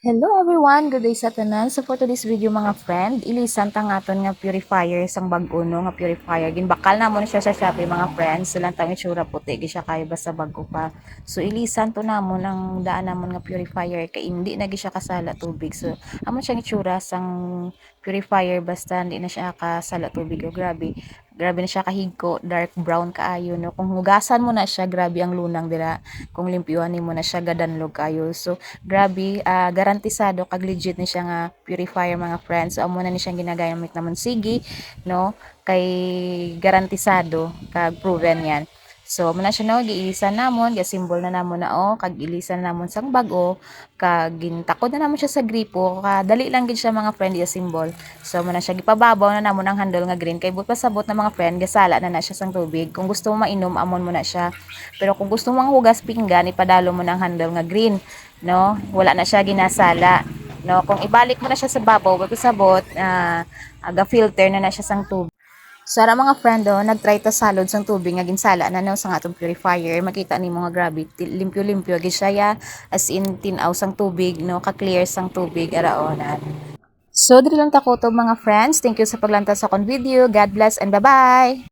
Hello everyone! Good day sa tanan. So for today's video mga friend, ilisan ta nga aton nga purifier sang bag-o no nga purifier. Ginbakal na mo na siya sa Shopee mga friends. So lang tang itsura puti gi siya kay basta bag-o pa. So ilisan to namo nang daan namon nga purifier kay hindi na gi siya kasala tubig. So amo siyang itsura sang purifier basta hindi na siya kasala tubig. O grabe. Grabe na siya kahigko, dark brown kaayo no. Kung hugasan mo na siya, grabe ang lunang dira. Kung limpyuhan mo na siya, gadanlog kayo. So grabe, garantisado kag legit ni siya nga purifier mga friends. So amo na ni siyang ginagamit naman sige, no? Kay garantisado kag proven yan. So muna siya no giilisan namon, simbol na namon na kag ilisan namon sang bag-o, kag gintakod na namon siya sa gripo, dali lang gid siya mga friend ya simbol. So muna siya gipababaw na namon ang handle nga green kay but pasabot na mga friend gasala na siya sang tubig. Kung gusto mo mainom amon mo na siya. Pero kung gusto mo hugas pinggan ipadalo mo ng handle nga green, no? Wala na siya ginasala. No, kung ibalik mo na siya sa babaw, pagkasabot, aga filter na siya sang tubig. Sara mga friend nagtry ta salod sang tubig nga ginsala na no sang atong purifier. Makita ni mga grabe limpyo-limpyo gid siya ya, as in tinaw sang tubig no, ka-clear sang tubig araonan. So dili lang ta ko to mga friends. Thank you sa paglanta sa kon video. God bless and bye-bye.